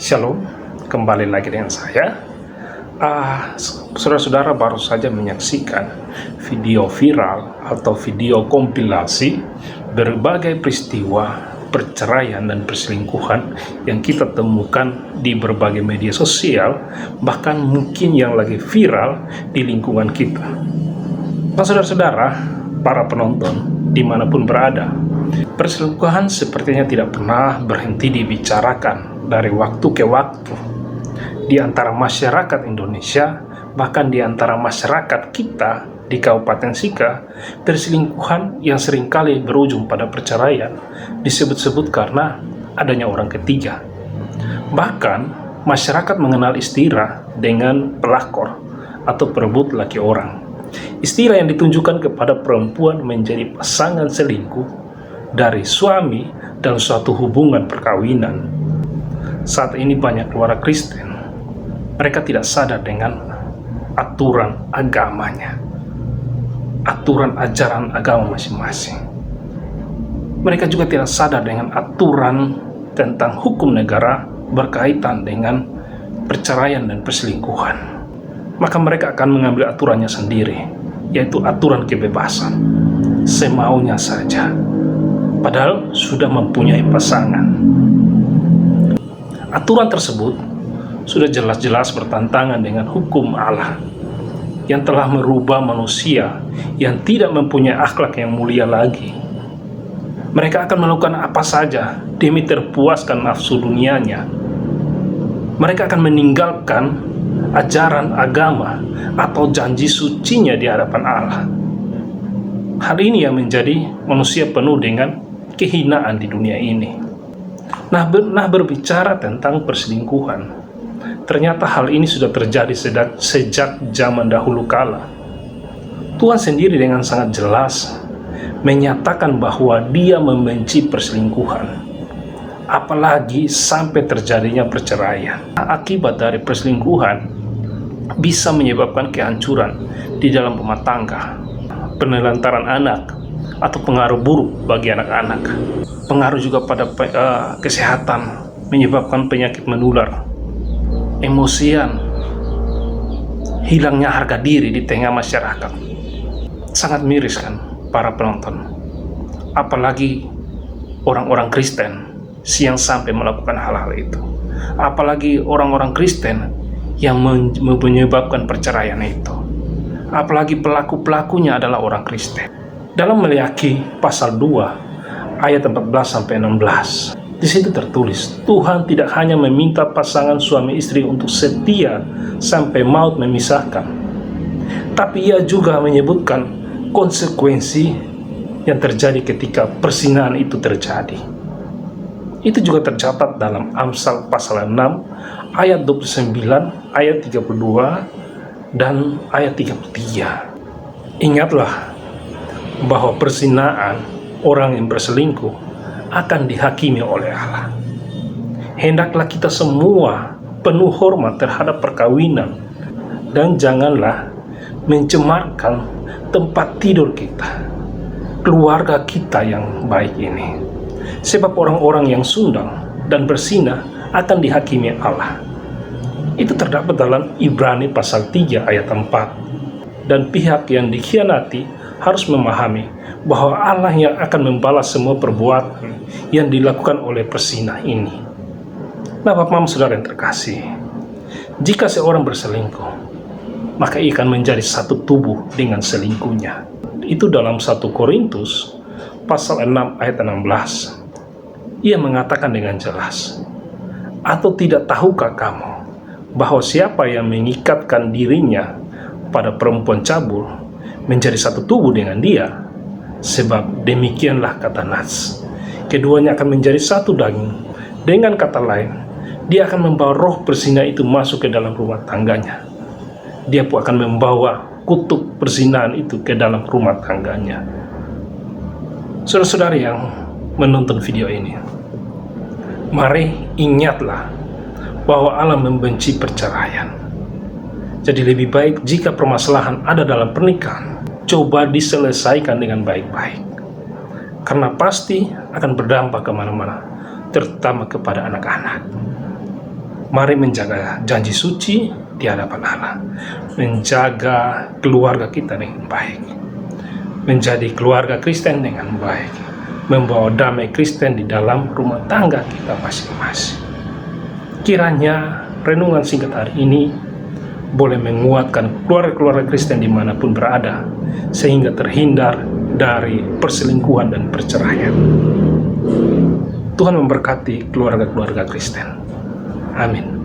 Shalom, kembali lagi dengan saya. Saudara-saudara baru saja menyaksikan video viral atau video kompilasi berbagai peristiwa perceraian dan perselingkuhan yang kita temukan di berbagai media sosial, bahkan mungkin yang lagi viral di lingkungan kita. Nah, saudara-saudara, para penonton dimanapun berada, perselingkuhan sepertinya tidak pernah berhenti dibicarakan dari waktu ke waktu di antara masyarakat Indonesia, bahkan di antara masyarakat kita di Kabupaten Sika. Perselingkuhan yang seringkali berujung pada perceraian disebut-sebut karena adanya orang ketiga. Bahkan masyarakat mengenal istilah dengan pelakor atau perebut laki orang. Istilah yang ditunjukkan kepada perempuan menjadi pasangan selingkuh dari suami dalam suatu hubungan perkawinan. Saat ini banyak keluarga Kristen, mereka tidak sadar dengan aturan agamanya, aturan ajaran agama masing-masing. Mereka juga tidak sadar dengan aturan tentang hukum negara berkaitan dengan perceraian dan perselingkuhan. Maka mereka akan mengambil aturannya sendiri, yaitu aturan kebebasan, semaunya saja, padahal sudah mempunyai pasangan. Aturan tersebut sudah jelas-jelas bertentangan dengan hukum Allah yang telah merubah manusia yang tidak mempunyai akhlak yang mulia lagi. Mereka akan melakukan apa saja demi terpuaskan nafsu dunianya. Mereka akan meninggalkan ajaran agama atau janji sucinya di hadapan Allah. Hal ini yang menjadi manusia penuh dengan kehinaan di dunia ini. Nah, berbicara tentang perselingkuhan, ternyata hal ini sudah terjadi sejak zaman dahulu kala. Tuhan sendiri dengan sangat jelas menyatakan bahwa Dia membenci perselingkuhan, apalagi sampai terjadinya perceraian. Akibat dari perselingkuhan bisa menyebabkan kehancuran di dalam rumah tangga, penelantaran anak, atau pengaruh buruk bagi anak-anak. Pengaruh juga pada kesehatan, menyebabkan penyakit menular, emosian, hilangnya harga diri di tengah masyarakat. Sangat miris kan para penonton, apalagi orang-orang Kristen yang sampai melakukan hal-hal itu, apalagi orang-orang Kristen yang menyebabkan perceraian itu, apalagi pelaku-pelakunya adalah orang Kristen. Dalam Maleakhi pasal 2 ayat 14-16, di situ tertulis, Tuhan tidak hanya meminta pasangan suami istri untuk setia sampai maut memisahkan, tapi Ia juga menyebutkan konsekuensi yang terjadi ketika perzinahan itu terjadi. Itu juga tercatat dalam Amsal pasal 6 ayat 29, ayat 32 dan ayat 33. Ingatlah bahwa perzinahan orang yang berselingkuh akan dihakimi oleh Allah. Hendaklah kita semua penuh hormat terhadap perkawinan, dan janganlah mencemarkan tempat tidur kita, keluarga kita yang baik ini. Sebab orang-orang yang sundal dan berzinah akan dihakimi Allah. Itu terdapat dalam Ibrani pasal 3 ayat 4. Dan pihak yang dikhianati harus memahami bahwa Allah yang akan membalas semua perbuatan yang dilakukan oleh perzina ini. Nah, Bapak Mama Saudara yang terkasih, jika seorang berselingkuh, maka ia akan menjadi satu tubuh dengan selingkuhnya. Itu dalam 1 Korintus pasal 6 ayat 16. Ia mengatakan dengan jelas, atau tidak tahukah kamu bahwa siapa yang mengikatkan dirinya pada perempuan cabul menjadi satu tubuh dengan dia? Sebab demikianlah kata Nas, keduanya akan menjadi satu daging. Dengan kata lain, dia akan membawa roh perzina itu masuk ke dalam rumah tangganya. Dia pun akan membawa kutuk perzinahan itu ke dalam rumah tangganya. Saudara-saudari yang menonton video ini, mari ingatlah bahwa Allah membenci perceraian. Jadi lebih baik jika permasalahan ada dalam pernikahan, coba diselesaikan dengan baik-baik, karena pasti akan berdampak kemana-mana, terutama kepada anak-anak. Mari menjaga janji suci di hadapan Allah, menjaga keluarga kita dengan baik, menjadi keluarga Kristen dengan baik, membawa damai Kristen di dalam rumah tangga kita masing-masing. Kiranya renungan singkat hari ini boleh menguatkan keluarga-keluarga Kristen dimanapun berada, sehingga terhindar dari perselingkuhan dan perceraian. Tuhan memberkati keluarga-keluarga Kristen. Amin.